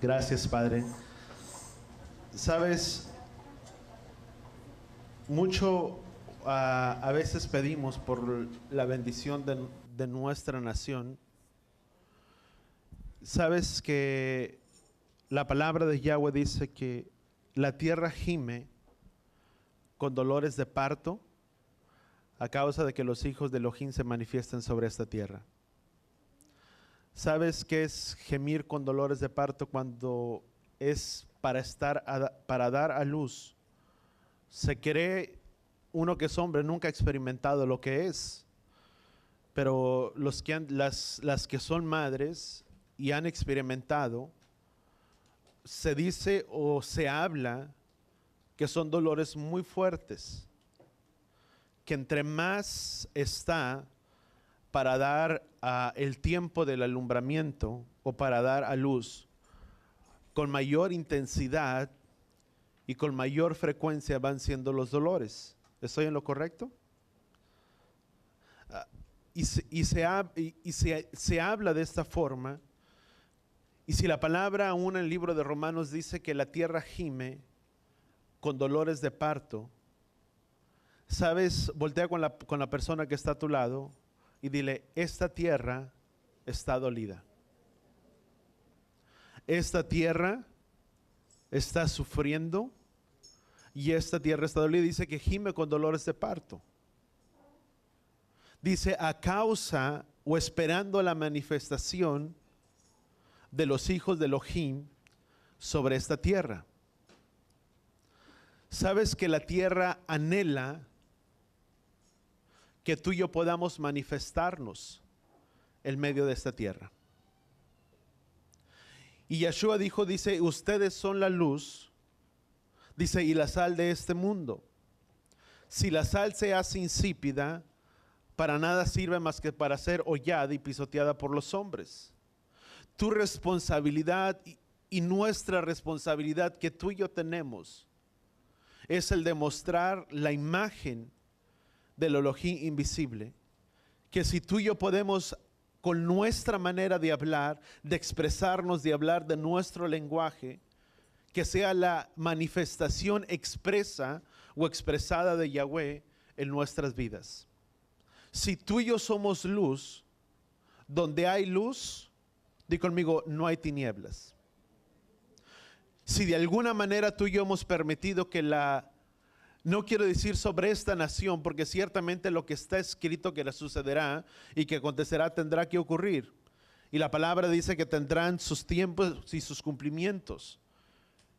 Gracias, Padre. Sabes, mucho a veces pedimos por la bendición de nuestra nación. Sabes que la palabra de Yahweh dice que la tierra gime con dolores de parto a causa de que los hijos de Elohim se manifiesten sobre esta tierra. ¿Sabes qué es gemir con dolores de parto? Cuando es para dar a luz. Se cree uno que es hombre, nunca ha experimentado lo que es, pero las que son madres y han experimentado, se dice o se habla que son dolores muy fuertes, que entre más está para dar el tiempo del alumbramiento o para dar a luz, con mayor intensidad y con mayor frecuencia van siendo los dolores. ¿Estoy en lo correcto? Se habla de esta forma. Y si la palabra aún en el libro de Romanos dice que la tierra gime con dolores de parto, ¿sabes? Voltea con la persona que está a tu lado y dile, esta tierra está dolida. Esta tierra está sufriendo y esta tierra está dolida. Dice que gime con dolores de parto. Dice a causa o esperando la manifestación de los hijos de Elohim sobre esta tierra. ¿Sabes que la tierra anhela que tú y yo podamos manifestarnos en medio de esta tierra? Y Yeshua dice, ustedes son la luz, dice, y la sal de este mundo. Si la sal se hace insípida, para nada sirve más que para ser hollada y pisoteada por los hombres. Tu responsabilidad y nuestra responsabilidad que tú y yo tenemos es el demostrar la imagen del Elohim invisible, que si tú y yo podemos con nuestra manera de hablar, de expresarnos, de hablar de nuestro lenguaje, que sea la manifestación expresa o expresada de Yahweh en nuestras vidas. Si tú y yo somos luz, donde hay luz, di conmigo, no hay tinieblas. Si de alguna manera tú y yo hemos permitido que no quiero decir sobre esta nación, porque ciertamente lo que está escrito que le sucederá y que acontecerá tendrá que ocurrir. Y la palabra dice que tendrán sus tiempos y sus cumplimientos.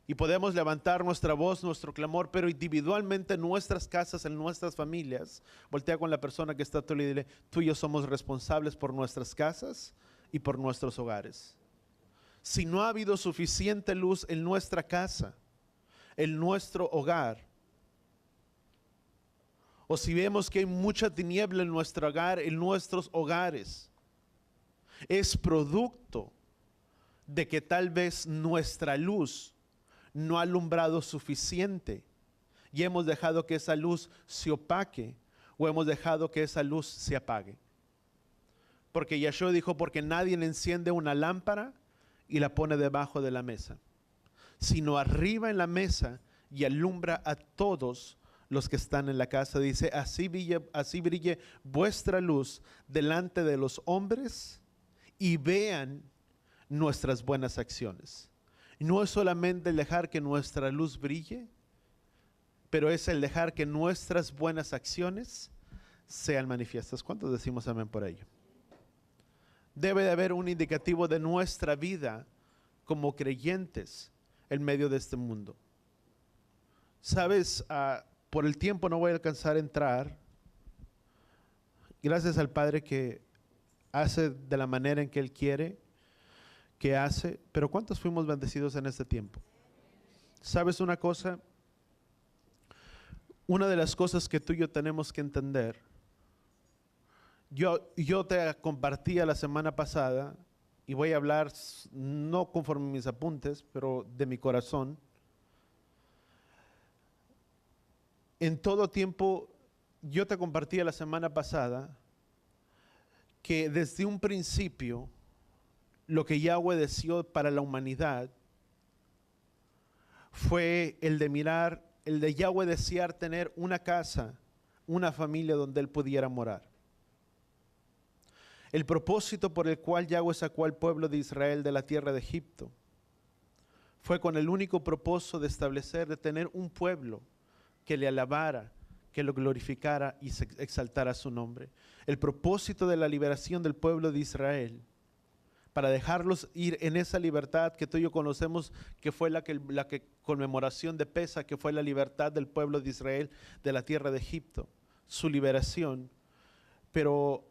Y podemos levantar nuestra voz, nuestro clamor, pero individualmente en nuestras casas, en nuestras familias. Voltea con la persona que está a tu lado y dile, tú y yo somos responsables por nuestras casas y por nuestros hogares. Si no ha habido suficiente luz en nuestra casa, en nuestro hogar, o si vemos que hay mucha tiniebla en nuestro hogar, en nuestros hogares, es producto de que tal vez nuestra luz no ha alumbrado suficiente y hemos dejado que esa luz se opaque o hemos dejado que esa luz se apague. Porque Yeshua dijo, porque nadie enciende una lámpara y la pone debajo de la mesa, sino arriba en la mesa y alumbra a todos los que están en la casa. Dice, así brille vuestra luz delante de los hombres y vean nuestras buenas acciones. No es solamente el dejar que nuestra luz brille, pero es el dejar que nuestras buenas acciones sean manifiestas. ¿Cuántos decimos amén por ello? Debe de haber un indicativo de nuestra vida como creyentes en medio de este mundo. Sabes, por el tiempo no voy a alcanzar a entrar. Gracias al Padre que hace de la manera en que Él quiere que hace, pero ¿cuántos fuimos bendecidos en este tiempo? ¿Sabes una cosa? Una de las cosas que tú y yo tenemos que entender, yo te compartía la semana pasada, y voy a hablar no conforme mis apuntes, pero de mi corazón. En todo tiempo, yo te compartía la semana pasada, que desde un principio, lo que Yahweh deseó para la humanidad fue el de mirar, el de Yahweh desear tener una casa, una familia donde él pudiera morar. El propósito por el cual Yahweh sacó al pueblo de Israel de la tierra de Egipto fue con el único propósito de establecer, de tener un pueblo que le alabara, que lo glorificara y exaltara su nombre. El propósito de la liberación del pueblo de Israel, para dejarlos ir en esa libertad que tú y yo conocemos, que fue la conmemoración de Pesa, que fue la libertad del pueblo de Israel de la tierra de Egipto, su liberación. Pero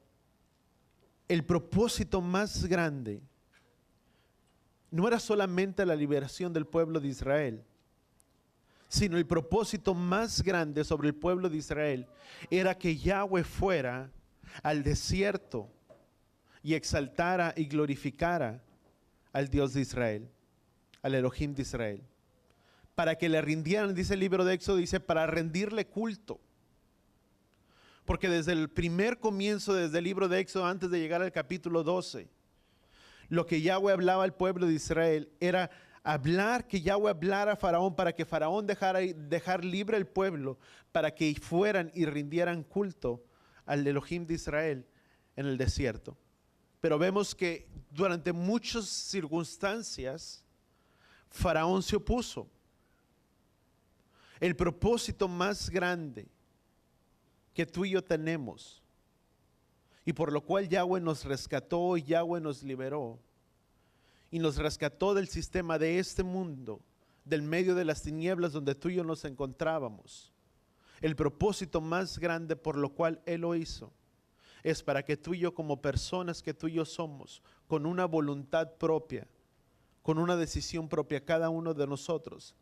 el propósito más grande no era solamente la liberación del pueblo de Israel, sino el propósito más grande sobre el pueblo de Israel era que Yahweh fuera al desierto y exaltara y glorificara al Dios de Israel, al Elohim de Israel, para que le rindieran, dice el libro de Éxodo, dice, para rendirle culto. Porque desde el primer comienzo, desde el libro de Éxodo, antes de llegar al capítulo 12, lo que Yahweh hablaba al pueblo de Israel era hablar, que Yahweh hablara a Faraón para que Faraón dejar libre el pueblo, para que fueran y rindieran culto al Elohim de Israel en el desierto. Pero vemos que durante muchas circunstancias Faraón se opuso. El propósito más grande que tú y yo tenemos, y por lo cual Yahweh nos rescató y Yahweh nos liberó, y nos rescató del sistema de este mundo, del medio de las tinieblas donde tú y yo nos encontrábamos. El propósito más grande por lo cual Él lo hizo es para que tú y yo, como personas que tú y yo somos, con una voluntad propia, con una decisión propia cada uno de nosotros,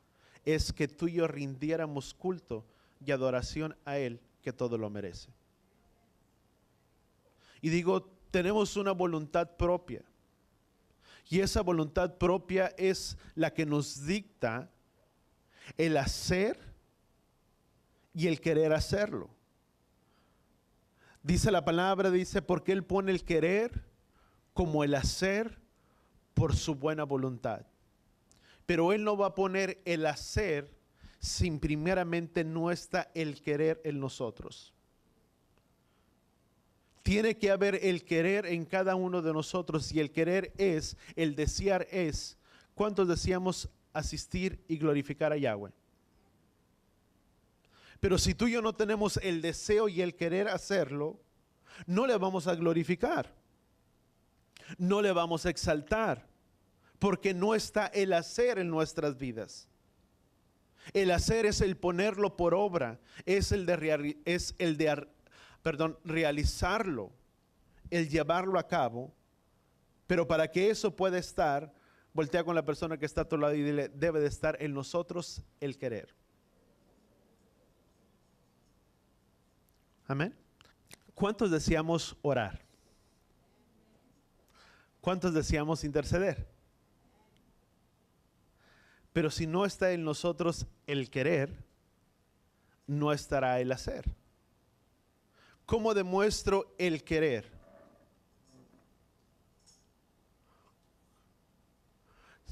es que tú y yo rindiéramos culto y adoración a Él, que todo lo merece. Y digo, tenemos una voluntad propia. Y esa voluntad propia es la que nos dicta el hacer y el querer hacerlo. Dice la palabra, dice, porque Él pone el querer como el hacer por su buena voluntad. Pero Él no va a poner el hacer sin primeramente no está el querer en nosotros. Tiene que haber el querer en cada uno de nosotros, y el querer es, el desear es. ¿Cuántos deseamos asistir y glorificar a Yahweh? Pero si tú y yo no tenemos el deseo y el querer hacerlo, no le vamos a glorificar, no le vamos a exaltar, porque no está el hacer en nuestras vidas. El hacer es el ponerlo por obra, es el de realizarlo, el llevarlo a cabo. Pero para que eso pueda estar, voltea con la persona que está a tu lado y dile, debe de estar en nosotros el querer. Amén. ¿Cuántos deseamos orar? ¿Cuántos deseamos interceder? Pero si no está en nosotros el querer, no estará el hacer. ¿Cómo demuestro el querer?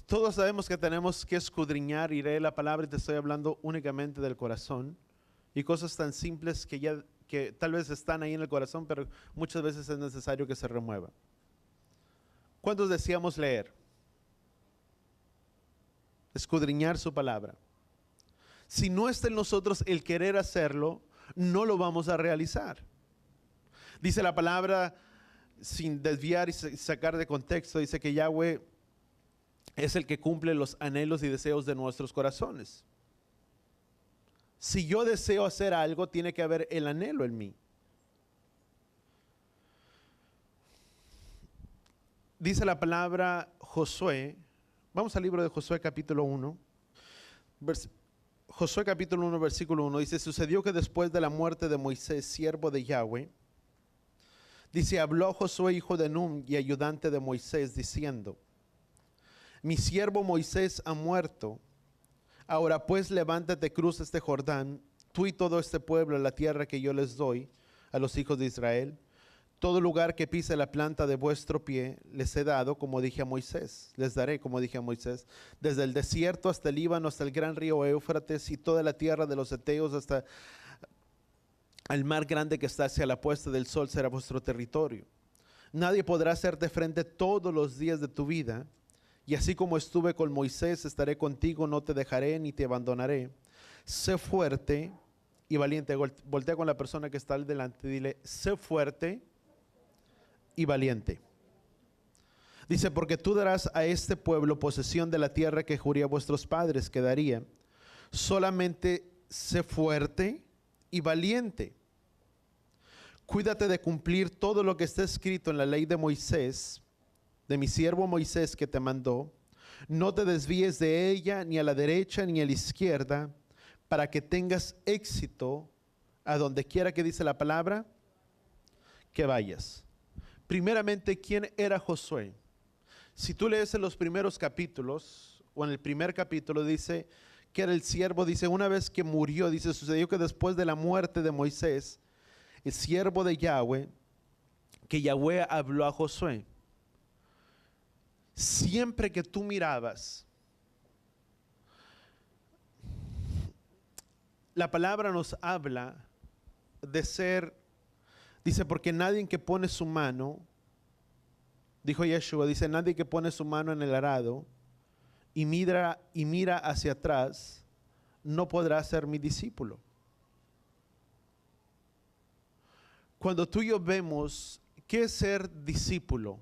Todos sabemos que tenemos que escudriñar y leer la palabra, y te estoy hablando únicamente del corazón y cosas tan simples que tal vez están ahí en el corazón, pero muchas veces es necesario que se remueva. ¿Cuántos deseamos leer? Escudriñar su palabra. Si no está en nosotros el querer hacerlo, no lo vamos a realizar. Dice la palabra, sin desviar y sacar de contexto, dice que Yahweh es el que cumple los anhelos y deseos de nuestros corazones. Si yo deseo hacer algo, tiene que haber el anhelo en mí. Dice la palabra Josué, vamos al libro de Josué capítulo 1, Josué capítulo 1 versículo 1, dice, sucedió que después de la muerte de Moisés, siervo de Yahweh, dice, habló Josué hijo de Nun y ayudante de Moisés, diciendo, mi siervo Moisés ha muerto. Ahora pues levántate, cruza este Jordán, tú y todo este pueblo, a la tierra que yo les doy a los hijos de Israel, Todo lugar que pise la planta de vuestro pie les he dado, como dije a Moisés, les daré, como dije a Moisés, desde el desierto hasta el Líbano, hasta el gran río Éufrates y toda la tierra de los heteos hasta el mar grande que está hacia la puesta del sol será vuestro territorio. Nadie podrá hacerte frente todos los días de tu vida, y así como estuve con Moisés, estaré contigo, no te dejaré ni te abandonaré. Sé fuerte y valiente. Voltea con la persona que está al delante y dile, sé fuerte y valiente. Dice, porque tú darás a este pueblo posesión de la tierra que juré a vuestros padres que daría. Solamente sé fuerte y valiente. Cuídate de cumplir todo lo que está escrito en la ley de Moisés, de mi siervo Moisés que te mandó. No te desvíes de ella ni a la derecha ni a la izquierda, para que tengas éxito a donde quiera que dice la palabra que vayas. Primeramente, ¿quién era Josué? Si tú lees en los primeros capítulos, o en el primer capítulo, dice que era el siervo, dice, una vez que murió, dice, sucedió que después de la muerte de Moisés, el siervo de Yahweh, que Yahweh habló a Josué. Siempre que tú mirabas, la palabra nos habla de ser, dice, porque nadie que pone su mano, dijo Yeshua, dice, nadie que pone su mano en el arado y mira hacia atrás, no podrá ser mi discípulo. Cuando tú y yo vemos, ¿qué es ser discípulo?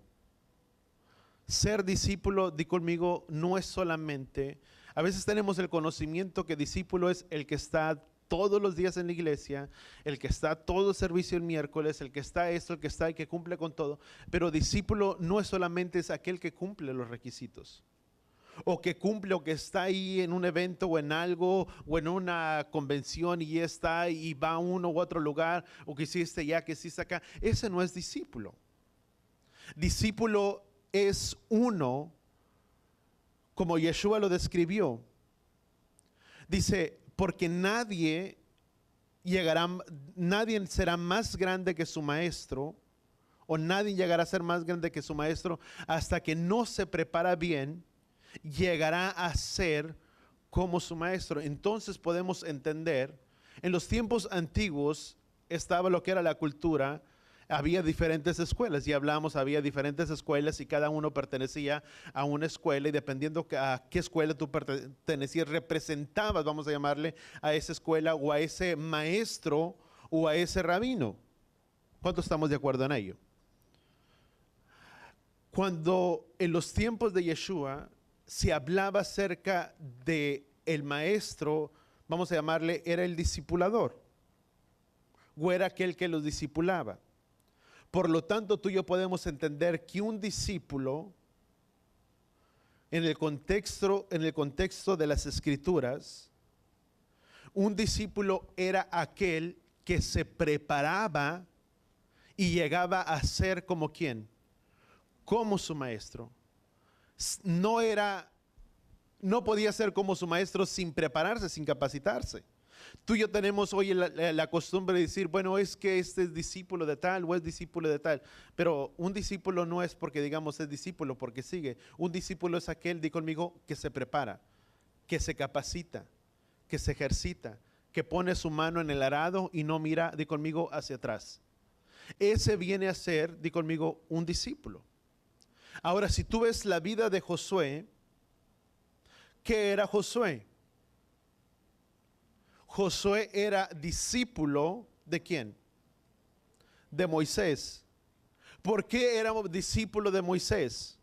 Ser discípulo, di conmigo, no es solamente, a veces tenemos el conocimiento que discípulo es el que está todos los días en la iglesia, el que está todo servicio el miércoles, el que está esto, el que está y que cumple con todo. Pero discípulo no es solamente es aquel que cumple los requisitos, o que cumple o que está ahí en un evento o en algo o en una convención y está y va a uno u otro lugar, o que hiciste ya, que hiciste acá. Ese no es discípulo. Discípulo es uno, como Yeshua lo describió. Dice, porque nadie será más grande que su maestro, o nadie llegará a ser más grande que su maestro hasta que no se prepara bien, llegará a ser como su maestro. Entonces podemos entender, en los tiempos antiguos estaba lo que era la cultura. Había diferentes escuelas, y hablamos, había diferentes escuelas y cada uno pertenecía a una escuela, y dependiendo a qué escuela tú pertenecías, representabas, vamos a llamarle, a esa escuela o a ese maestro o a ese rabino. ¿Cuántos estamos de acuerdo en ello? Cuando en los tiempos de Yeshua se hablaba acerca de el maestro, vamos a llamarle, era el discipulador, o era aquel que los discipulaba. Por lo tanto, tú y yo podemos entender que un discípulo, en el contexto de las Escrituras, un discípulo era aquel que se preparaba y llegaba a ser como ¿quién? Como su maestro. No podía ser como su maestro sin prepararse, sin capacitarse. Tú y yo tenemos hoy la costumbre de decir, bueno, es que este es discípulo de tal o es discípulo de tal. Pero un discípulo no es porque digamos es discípulo, porque sigue. Un discípulo es aquel, di conmigo, que se prepara, que se capacita, que se ejercita, que pone su mano en el arado y no mira, di conmigo, hacia atrás. Ese viene a ser, di conmigo, un discípulo. Ahora, si tú ves la vida de Josué, ¿qué era Josué? Josué era discípulo ¿de quién? De Moisés. ¿Por qué era discípulo de Moisés?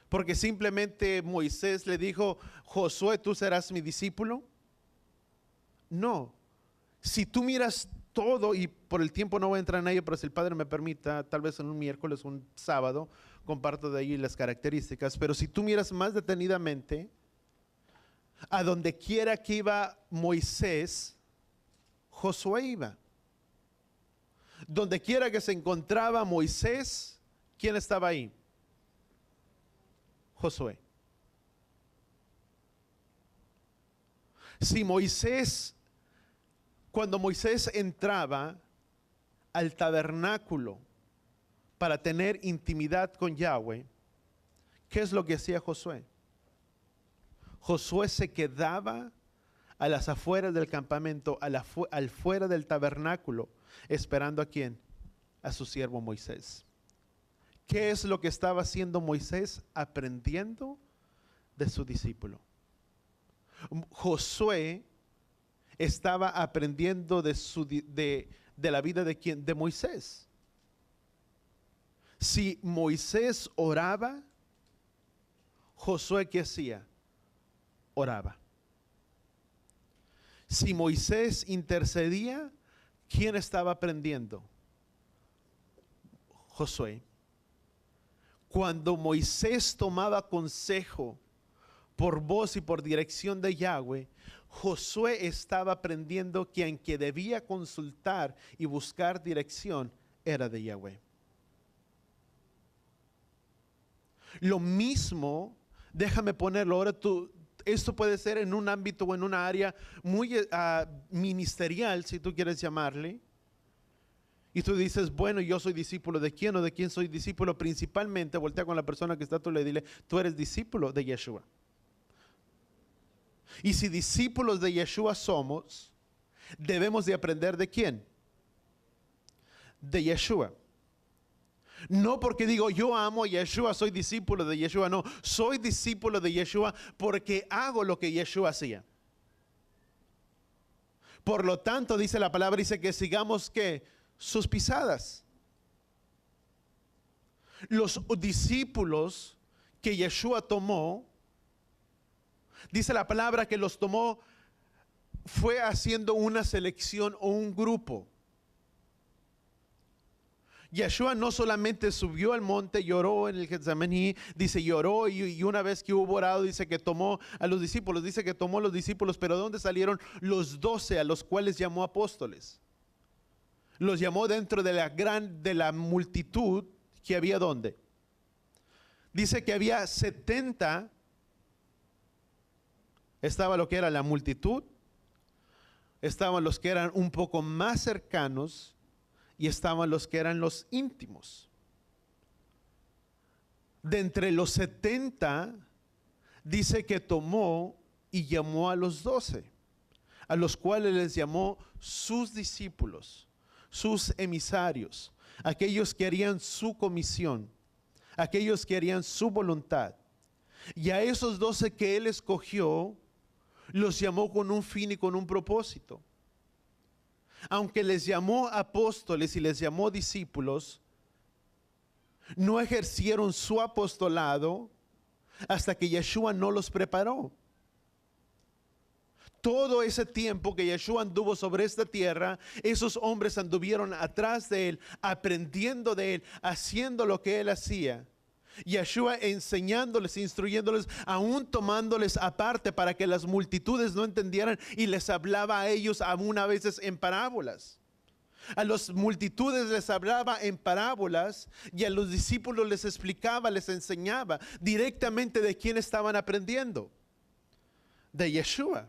Porque simplemente Moisés le dijo, Josué, ¿tú serás mi discípulo? No. Si tú miras todo, y por el tiempo no voy a entrar en ello, pero si el Padre me permita, tal vez en un miércoles, un sábado, comparto de ahí las características. Pero si tú miras más detenidamente, a donde quiera que iba Moisés, Josué iba. Donde quiera que se encontraba Moisés, ¿quién estaba ahí? Josué. Si Moisés, cuando Moisés entraba al tabernáculo para tener intimidad con Yahweh, ¿qué es lo que hacía Josué? Josué se quedaba a las afueras del campamento, al fuera del tabernáculo, esperando ¿a quién? A su siervo Moisés. ¿Qué es lo que estaba haciendo Moisés? Aprendiendo de su discípulo. Josué estaba aprendiendo de la vida de quién? De Moisés. Si Moisés oraba, Josué ¿qué hacía? Oraba. Si Moisés intercedía, ¿quién estaba aprendiendo? Josué. Cuando Moisés tomaba consejo por voz y por dirección de Yahweh, Josué estaba aprendiendo que en que debía consultar y buscar dirección era de Yahweh. Lo mismo, déjame ponerlo ahora, esto puede ser en un ámbito o en una área muy ministerial, si tú quieres llamarle. Y tú dices, bueno, yo soy discípulo de quién o de quién soy discípulo. Principalmente, voltea con la persona que está a tu lado y dile, tú eres discípulo de Yeshua. Y si discípulos de Yeshua somos, debemos de aprender de quién? De Yeshua. No porque digo yo amo a Yeshua, soy discípulo de Yeshua. No, soy discípulo de Yeshua porque hago lo que Yeshua hacía. Por lo tanto, dice la palabra, dice que sigamos ¿qué? Sus pisadas. Los discípulos que Yeshua tomó, dice la palabra que los tomó, fue haciendo una selección o un grupo. Yeshua no solamente subió al monte, lloró en el Getsemaní, dice lloró y una vez que hubo orado dice que tomó a los discípulos, dice que tomó a los discípulos, pero ¿dónde salieron los 12 a los cuales llamó apóstoles? Los llamó dentro de la multitud que había ¿dónde? Dice que había 70, estaba lo que era la multitud, estaban los que eran un poco más cercanos, y estaban los que eran los íntimos. De entre los 70, dice que tomó y llamó a los 12, a los cuales les llamó sus discípulos, sus emisarios, aquellos que harían su comisión, aquellos que harían su voluntad. Y a esos 12 que él escogió, los llamó con un fin y con un propósito. Aunque les llamó apóstoles y les llamó discípulos, no ejercieron su apostolado hasta que Yeshua no los preparó. Todo ese tiempo que Yeshua anduvo sobre esta tierra, esos hombres anduvieron atrás de él, aprendiendo de él, haciendo lo que él hacía. Yeshua enseñándoles, instruyéndoles, aún tomándoles aparte para que las multitudes no entendieran, y les hablaba a ellos aún a veces en parábolas. A las multitudes les hablaba en parábolas y a los discípulos les explicaba, les enseñaba directamente de quién estaban aprendiendo. De Yeshua.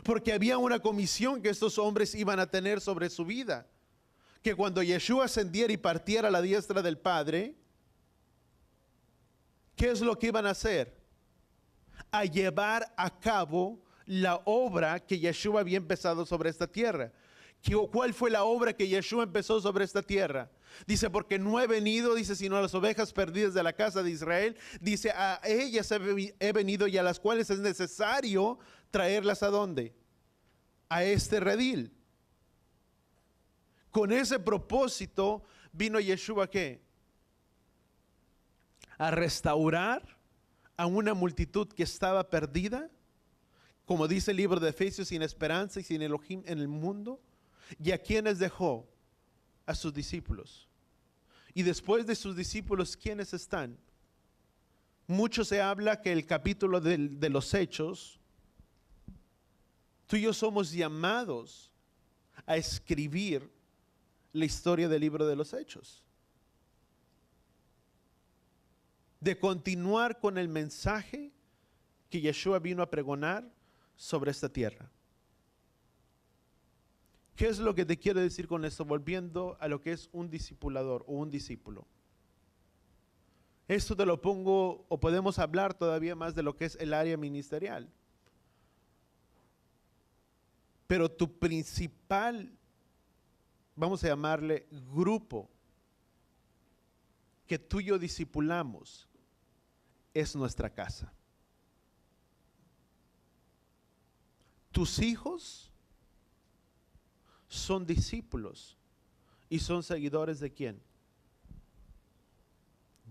Porque había una comisión que estos hombres iban a tener sobre su vida. Que cuando Yeshua ascendiera y partiera a la diestra del Padre, ¿qué es lo que iban a hacer? A llevar a cabo la obra que Yeshua había empezado sobre esta tierra. ¿Cuál fue la obra que Yeshua empezó sobre esta tierra? Dice, porque no he venido, dice, sino a las ovejas perdidas de la casa de Israel. Dice, a ellas he venido y a las cuales es necesario traerlas ¿a dónde? A este redil. Con ese propósito vino Yeshua, ¿qué? A restaurar a una multitud que estaba perdida, como dice el libro de Efesios, sin esperanza y sin Elohim en el mundo. ¿Y a quiénes dejó? A sus discípulos. Y después de sus discípulos, ¿quiénes están? Mucho se habla que el capítulo de los Hechos, tú y yo somos llamados a escribir la historia del libro de los Hechos. De continuar con el mensaje que Yeshua vino a pregonar sobre esta tierra. ¿Qué es lo que te quiero decir con esto? Volviendo a lo que es un discipulador o un discípulo. Esto te lo pongo, o podemos hablar todavía más de lo que es el área ministerial. Pero tu principal, vamos a llamarle grupo, que tú y yo discipulamos, es nuestra casa. Tus hijos son discípulos y son seguidores ¿de quién?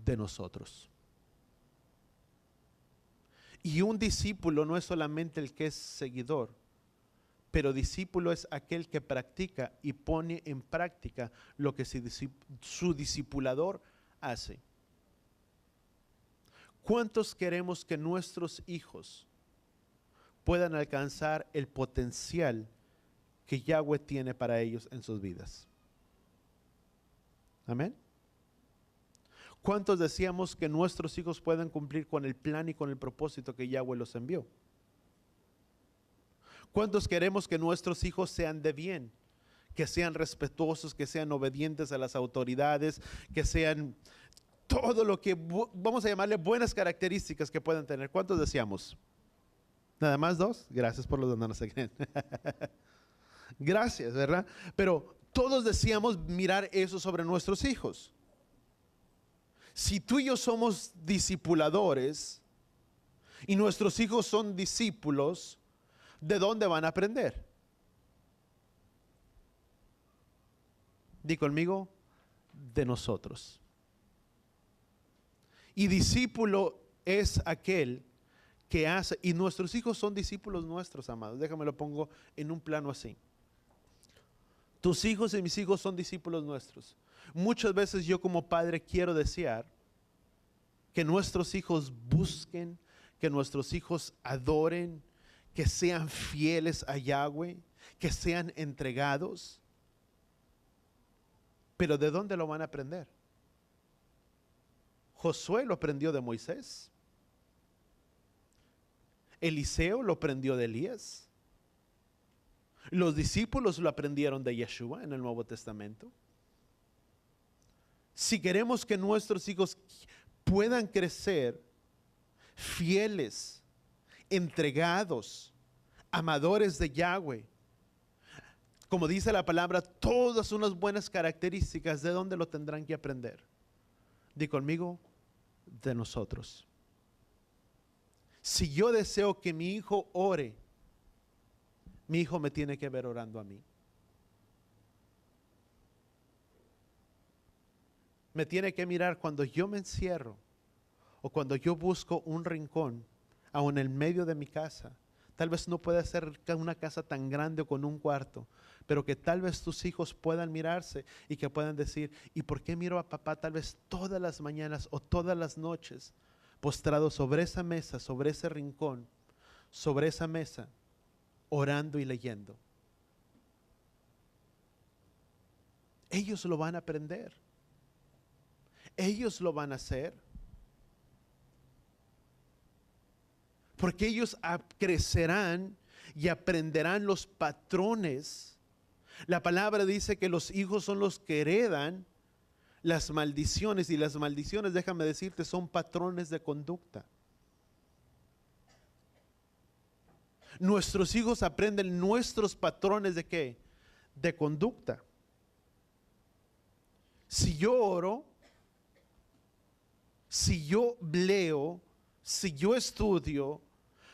De nosotros. Y un discípulo no es solamente el que es seguidor, pero discípulo es aquel que practica y pone en práctica lo que su discipulador hace. ¿Cuántos queremos que nuestros hijos puedan alcanzar el potencial que Yahweh tiene para ellos en sus vidas? Amén. ¿Cuántos deseamos que nuestros hijos puedan cumplir con el plan y con el propósito que Yahweh los envió? ¿Cuántos queremos que nuestros hijos sean de bien, que sean respetuosos, que sean obedientes a las autoridades, que sean todo lo que vamos a llamarle buenas características que puedan tener? ¿Cuántos deseamos? ¿Nada más dos? Gracias por los donanos. Gracias, ¿verdad? Pero todos deseamos mirar eso sobre nuestros hijos. Si tú y yo somos discipuladores y nuestros hijos son discípulos, ¿de dónde van a aprender? Di conmigo, de nosotros. Y discípulo es aquel que hace, y nuestros hijos son discípulos nuestros, amados. Déjame lo pongo en un plano así. Tus hijos y mis hijos son discípulos nuestros. Muchas veces yo como padre quiero desear que nuestros hijos busquen, que nuestros hijos adoren, que sean fieles a Yahweh, que sean entregados. Pero ¿de dónde lo van a aprender? Josué lo aprendió de Moisés. Eliseo lo aprendió de Elías. Los discípulos lo aprendieron de Yeshua en el Nuevo Testamento. Si queremos que nuestros hijos puedan crecer fieles, entregados, amadores de Yahweh, como dice la palabra, todas unas buenas características, ¿de dónde lo tendrán que aprender? Di conmigo, de nosotros. Si yo deseo que mi hijo ore, mi hijo me tiene que ver orando a mí. Me tiene que mirar cuando yo me encierro o cuando yo busco un rincón, aún en el medio de mi casa. Tal vez no pueda ser una casa tan grande o con un cuarto, pero que tal vez tus hijos puedan mirarse y que puedan decir, ¿y por qué miro a papá tal vez todas las mañanas o todas las noches postrado sobre esa mesa, sobre ese rincón, sobre esa mesa, orando y leyendo? Ellos lo van a aprender. Ellos lo van a hacer. Porque ellos crecerán y aprenderán los patrones. La palabra dice que los hijos son los que heredan las maldiciones, y las maldiciones, déjame decirte, son patrones de conducta. Nuestros hijos aprenden nuestros patrones ¿de qué? De conducta. Si yo oro, si yo leo, si yo estudio,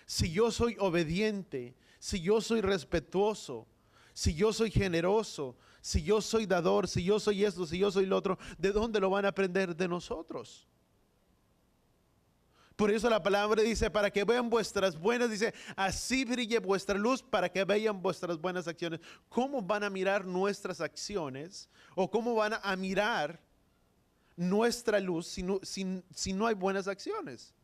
si yo soy obediente, si yo soy respetuoso, si yo soy generoso, si yo soy dador, si yo soy esto, si yo soy lo otro, ¿de dónde lo van a aprender? De nosotros. Por eso la palabra dice, para que vean vuestras buenas, dice, así brille vuestra luz para que vean vuestras buenas acciones. ¿Cómo van a mirar nuestras acciones? ¿O cómo van a mirar nuestra luz si no hay buenas acciones?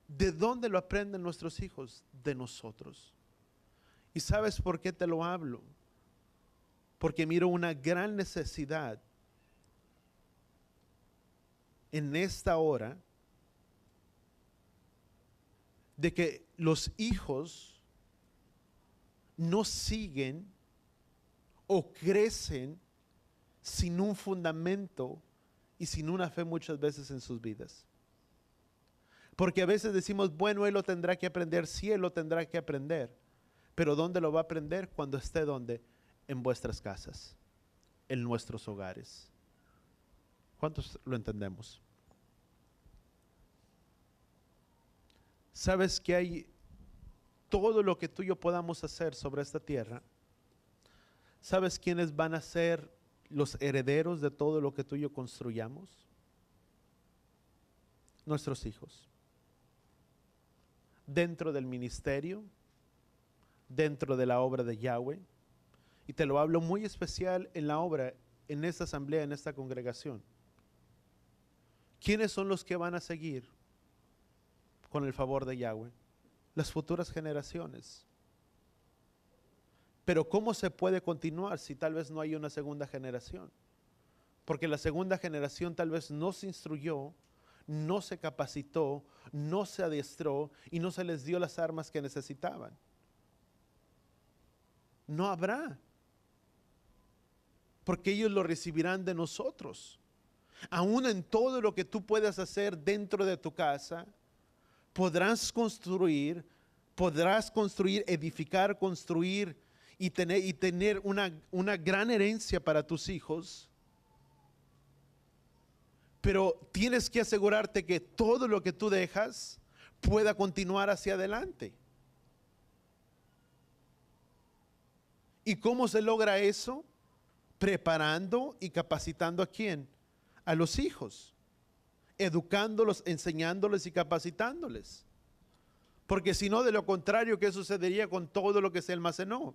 ¿De dónde lo aprenden nuestros hijos? De nosotros. ¿Y sabes por qué te lo hablo? Porque miro una gran necesidad en esta hora de que los hijos no siguen o crecen sin un fundamento y sin una fe muchas veces en sus vidas. Porque a veces decimos, bueno, él lo tendrá que aprender, sí, él lo tendrá que aprender. Pero ¿dónde lo va a aprender? Cuando esté ¿dónde? En vuestras casas, en nuestros hogares. ¿Cuántos lo entendemos? ¿Sabes que hay todo lo que tú y yo podamos hacer sobre esta tierra? ¿Sabes quiénes van a ser los herederos de todo lo que tú y yo construyamos? Nuestros hijos. Dentro del ministerio, dentro de la obra de Yahweh. Y te lo hablo muy especial en la obra, en esta asamblea, en esta congregación. ¿Quiénes son los que van a seguir con el favor de Yahweh? Las futuras generaciones. Pero ¿cómo se puede continuar si tal vez no hay una segunda generación? Porque la segunda generación tal vez no se instruyó, no se capacitó, no se adiestró y no se les dio las armas que necesitaban. No habrá. Porque ellos lo recibirán de nosotros. Aún en todo lo que tú puedas hacer dentro de tu casa, podrás construir, edificar, construir y tener una gran herencia para tus hijos. Pero tienes que asegurarte que todo lo que tú dejas pueda continuar hacia adelante. ¿Y cómo se logra eso? Preparando y capacitando ¿a quién? A los hijos, educándolos, enseñándoles y capacitándoles. Porque si no, de lo contrario, ¿qué sucedería con todo lo que se almacenó?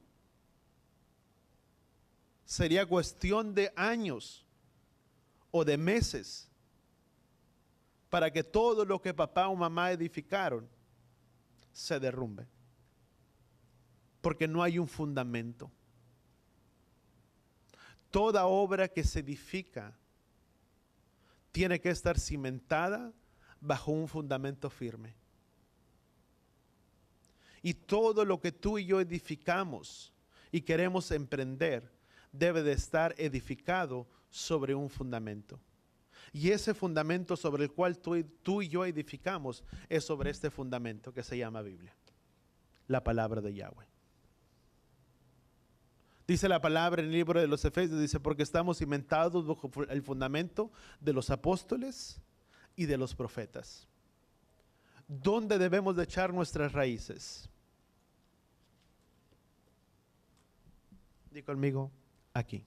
Sería cuestión de años o de meses para que todo lo que papá o mamá edificaron se derrumbe. Porque no hay un fundamento. Toda obra que se edifica tiene que estar cimentada bajo un fundamento firme. Y todo lo que tú y yo edificamos y queremos emprender debe de estar edificado sobre un fundamento. Y ese fundamento sobre el cual tú y yo edificamos es sobre este fundamento que se llama Biblia, la palabra de Yahweh. Dice la palabra en el libro de los Efesios, dice, porque estamos cimentados bajo el fundamento de los apóstoles y de los profetas. ¿Dónde debemos de echar nuestras raíces? Di conmigo, aquí.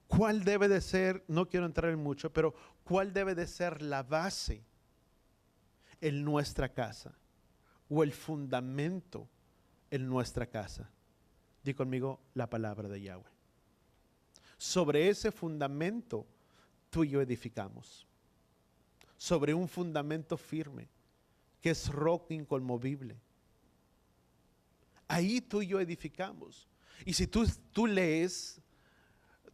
¿Cuál debe de ser, no quiero entrar en mucho, pero cuál debe de ser la base en nuestra casa o el fundamento en nuestra casa? Di conmigo, la palabra de Yahweh. Sobre ese fundamento tú y yo edificamos. Sobre un fundamento firme, que es roca inconmovible. Ahí tú y yo edificamos. Y si tú lees,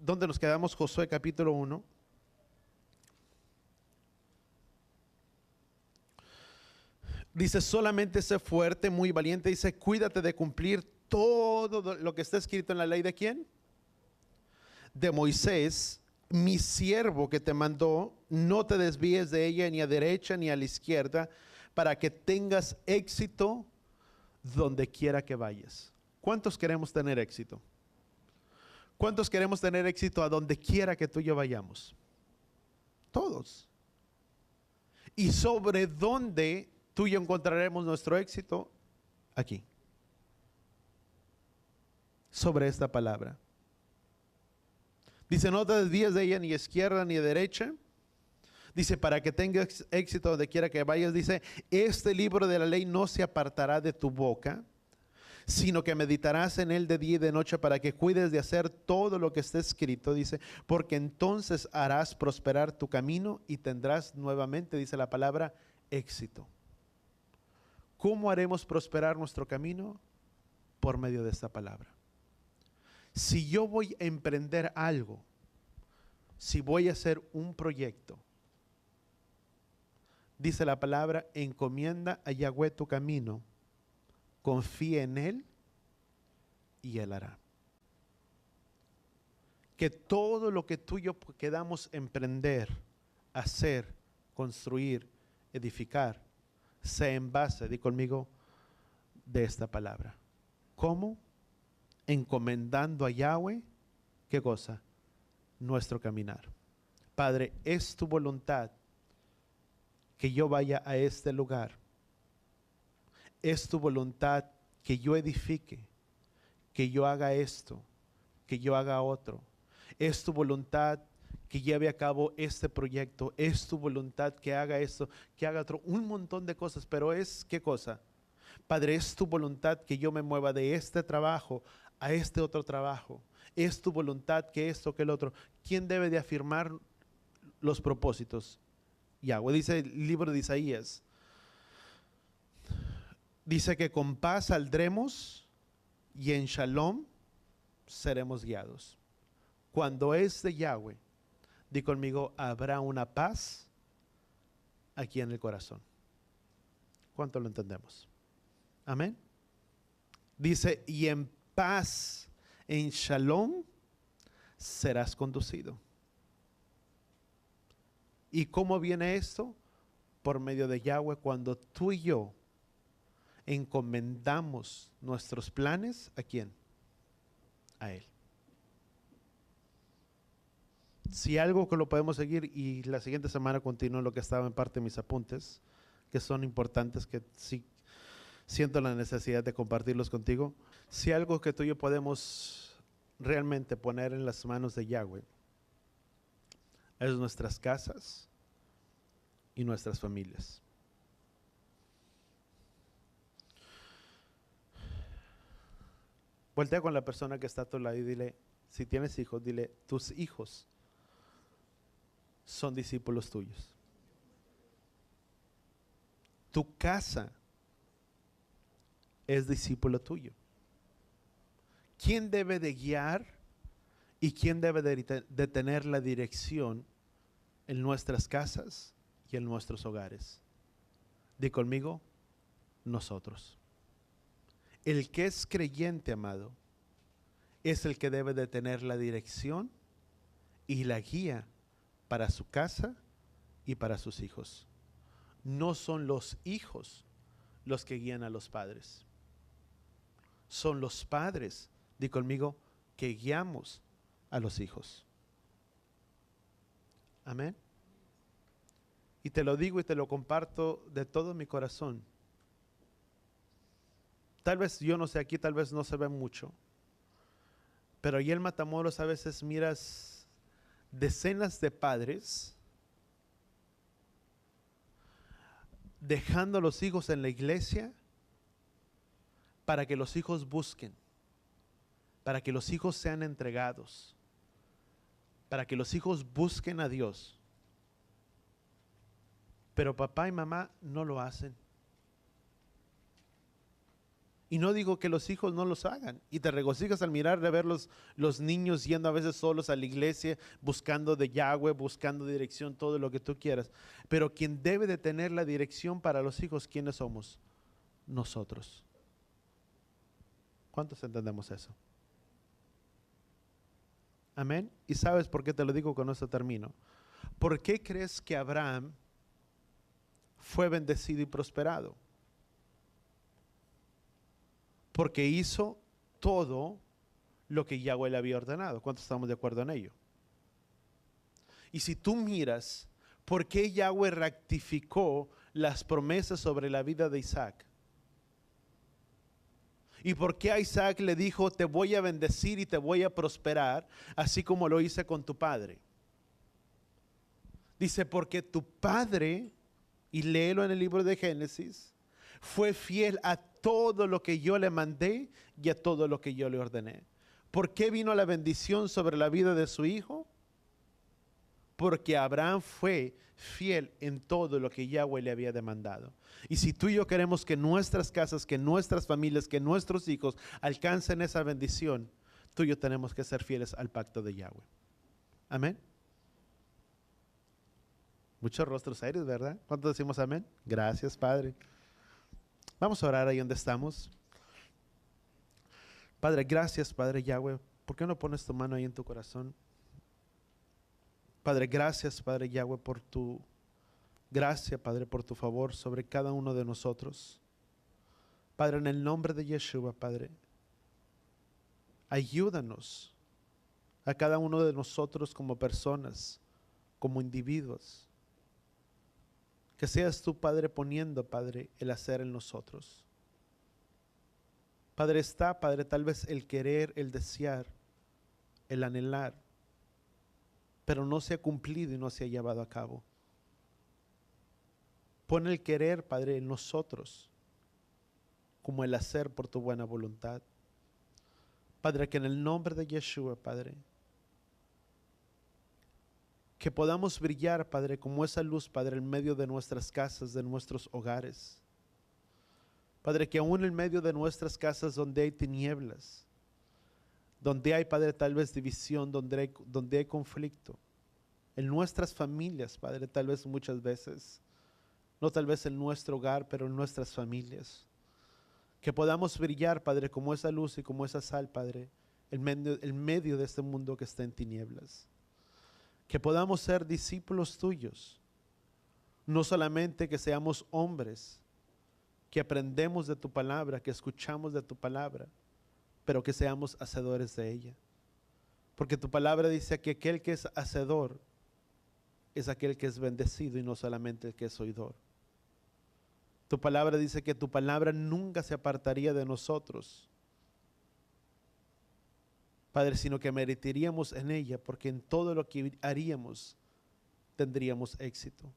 ¿dónde nos quedamos? Josué capítulo 1. Dice, solamente sé fuerte, muy valiente. Dice, cuídate de cumplir todo lo que está escrito en la ley de ¿quién? De Moisés, mi siervo que te mandó. No te desvíes de ella ni a derecha ni a la izquierda, para que tengas éxito donde quiera que vayas. ¿Cuántos queremos tener éxito? ¿Cuántos queremos tener éxito a donde quiera que tú y yo vayamos? Todos. ¿Y sobre dónde tú y yo encontraremos nuestro éxito? Aquí. Sobre esta palabra. Dice, no te desvíes de ella ni a izquierda ni a derecha. Dice, para que tengas éxito donde quiera que vayas. Dice, este libro de la ley no se apartará de tu boca, sino que meditarás en él de día y de noche, para que cuides de hacer todo lo que está escrito. Dice, porque entonces harás prosperar tu camino y tendrás nuevamente, dice la palabra, éxito. ¿Cómo haremos prosperar nuestro camino? Por medio de esta palabra. Si yo voy a emprender algo, si voy a hacer un proyecto, Dice la palabra, encomienda a Yahweh tu camino, confía en Él y Él hará. Que todo lo que tú y yo queramos emprender, hacer, construir, edificar, sea en base, di conmigo, de esta palabra. ¿Cómo? Encomendando a Yahweh, ¿qué cosa? Nuestro caminar. Padre, es tu voluntad que yo vaya a este lugar. Es tu voluntad que yo edifique, que yo haga esto, que yo haga otro. Es tu voluntad que lleve a cabo este proyecto. Es tu voluntad que haga esto, que haga otro. Un montón de cosas, pero es, ¿qué cosa? Padre, es tu voluntad que yo me mueva de este trabajo a este otro trabajo. Es tu voluntad que esto, que el otro. ¿Quién debe de afirmar los propósitos? Yahweh. Dice el libro de Isaías. Dice que con paz saldremos y en shalom seremos guiados. Cuando es de Yahweh, di conmigo, habrá una paz aquí en el corazón. ¿Cuánto lo entendemos? Amén. Dice, y en paz, en shalom, serás conducido. ¿Y cómo viene esto? Por medio de Yahweh, cuando tú y yo encomendamos nuestros planes, ¿a quién? A Él. Si algo que lo podemos seguir, y la siguiente semana continúo lo que estaba en parte de mis apuntes, que son importantes, que sí siento la necesidad de compartirlos contigo. Si algo que tú y yo podemos realmente poner en las manos de Yahweh es nuestras casas y nuestras familias. Voltea con la persona que está a tu lado y dile, si tienes hijos, dile, tus hijos son discípulos tuyos. Tu casa es discípulo tuyo. ¿Quién debe de guiar y quién debe de tener la dirección en nuestras casas y en nuestros hogares? Di conmigo, nosotros. El que es creyente, amado, es el que debe de tener la dirección y la guía para su casa y para sus hijos. No son los hijos los que guían a los padres. Son los padres, di conmigo, que guiamos a los hijos. Amén. Y te lo digo y te lo comparto de todo mi corazón. Tal vez, yo no sé, aquí tal vez no se ve mucho, pero ahí en Matamoros a veces miras decenas de padres dejando a los hijos en la iglesia para que los hijos busquen, para que los hijos sean entregados, para que los hijos busquen a Dios. Pero papá y mamá no lo hacen. Y no digo que los hijos no los hagan. Y te regocijas al mirar de ver los niños yendo a veces solos a la iglesia, buscando de Yahweh, buscando dirección, todo lo que tú quieras. Pero quien debe de tener la dirección para los hijos, ¿quiénes somos? Nosotros. ¿Cuántos entendemos eso? Amén. ¿Y sabes por qué te lo digo? Con esto termino. ¿Por qué crees que Abraham fue bendecido y prosperado? Porque hizo todo lo que Yahweh le había ordenado. ¿Cuántos estamos de acuerdo en ello? Y si tú miras, ¿por qué Yahweh rectificó las promesas sobre la vida de Isaac? ¿Y por qué a Isaac le dijo, te voy a bendecir y te voy a prosperar, así como lo hice con tu padre? Dice, porque tu padre, y léelo en el libro de Génesis, fue fiel a todo lo que yo le mandé y a todo lo que yo le ordené. ¿Por qué vino la bendición sobre la vida de su hijo? Porque Abraham fue fiel en todo lo que Yahweh le había demandado. Y si tú y yo queremos que nuestras casas, que nuestras familias, que nuestros hijos alcancen esa bendición, tú y yo tenemos que ser fieles al pacto de Yahweh. Amén. Muchos rostros serios, ¿verdad? ¿Cuántos decimos amén? Gracias, Padre. Vamos a orar ahí donde estamos. Padre, gracias, Padre Yahweh. ¿Por qué no pones tu mano ahí en tu corazón? Padre, gracias, Padre Yahweh, por tu gracia, Padre, por tu favor sobre cada uno de nosotros. Padre, en el nombre de Yeshua, Padre, ayúdanos a cada uno de nosotros como personas, como individuos. Que seas tú, Padre, poniendo, Padre, el hacer en nosotros. Padre, está, Padre, tal vez el querer, el desear, el anhelar, pero no se ha cumplido y no se ha llevado a cabo. Pon el querer, Padre, en nosotros, como el hacer por tu buena voluntad. Padre, que en el nombre de Yeshua, Padre, que podamos brillar, Padre, como esa luz, Padre, en medio de nuestras casas, de nuestros hogares. Padre, que aún en medio de nuestras casas donde hay tinieblas, donde hay, Padre, tal vez división, donde hay conflicto, en nuestras familias, Padre, tal vez muchas veces, no tal vez en nuestro hogar, pero en nuestras familias, que podamos brillar, Padre, como esa luz y como esa sal, Padre, en medio de este mundo que está en tinieblas. Que podamos ser discípulos tuyos, no solamente que seamos hombres, que aprendemos de tu palabra, que escuchamos de tu palabra, pero que seamos hacedores de ella. Porque tu palabra dice que aquel que es hacedor es aquel que es bendecido y no solamente el que es oidor. Tu palabra dice que tu palabra nunca se apartaría de nosotros, Padre, sino que meditaríamos en ella, porque en todo lo que haríamos tendríamos éxito.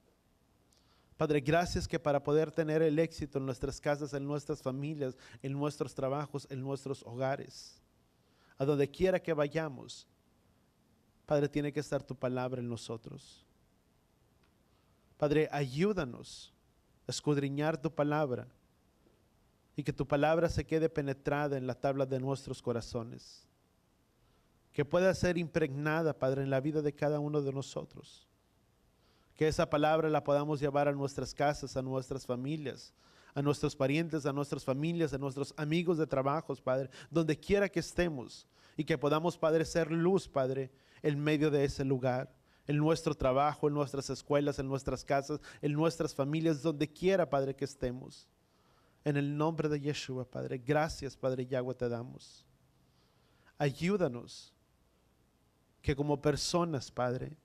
Padre, gracias que para poder tener el éxito en nuestras casas, en nuestras familias, en nuestros trabajos, en nuestros hogares, a donde quiera que vayamos, Padre, tiene que estar tu palabra en nosotros. Padre, ayúdanos a escudriñar tu palabra y que tu palabra se quede penetrada en la tabla de nuestros corazones. Que pueda ser impregnada, Padre, en la vida de cada uno de nosotros. Que esa palabra la podamos llevar a nuestras casas, a nuestras familias, a nuestros parientes, a nuestras familias, a nuestros amigos de trabajos, Padre, donde quiera que estemos. Y que podamos, Padre, ser luz, Padre, en medio de ese lugar. En nuestro trabajo, en nuestras escuelas, en nuestras casas, en nuestras familias, donde quiera, Padre, que estemos. En el nombre de Yeshua, Padre, gracias, Padre Yahweh, te damos. Ayúdanos que como personas, Padre,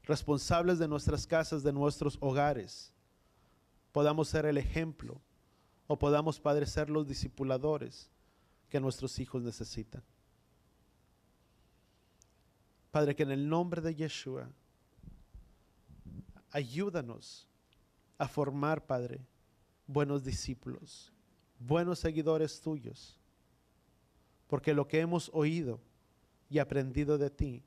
responsables de nuestras casas, de nuestros hogares, podamos ser el ejemplo o podamos, Padre, ser los discipuladores que nuestros hijos necesitan. Padre, que en el nombre de Yeshua, ayúdanos a formar, Padre, buenos discípulos, buenos seguidores tuyos, porque lo que hemos oído y aprendido de ti,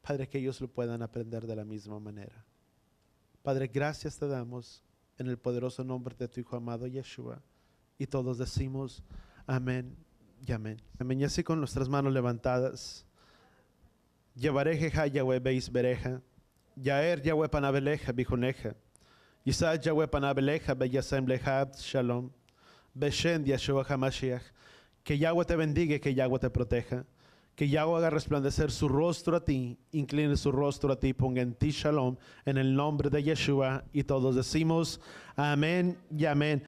Padre, que ellos lo puedan aprender de la misma manera. Padre, gracias te damos en el poderoso nombre de tu Hijo amado Yeshua. Y todos decimos amén y amén. Amén. Y así con nuestras manos levantadas. Yevarejeja Yahweh beis bereja. Yaer Yahweh panabeleja bijuneja. Yisad Yahweh panabeleja beyasem lehab shalom. Beshen Yeshua HaMashiach. Que Yahweh te bendiga y que Yahweh te proteja. Que Yahweh haga resplandecer su rostro a ti, incline su rostro a ti, ponga en ti shalom, en el nombre de Yeshua. Y todos decimos amén y amén.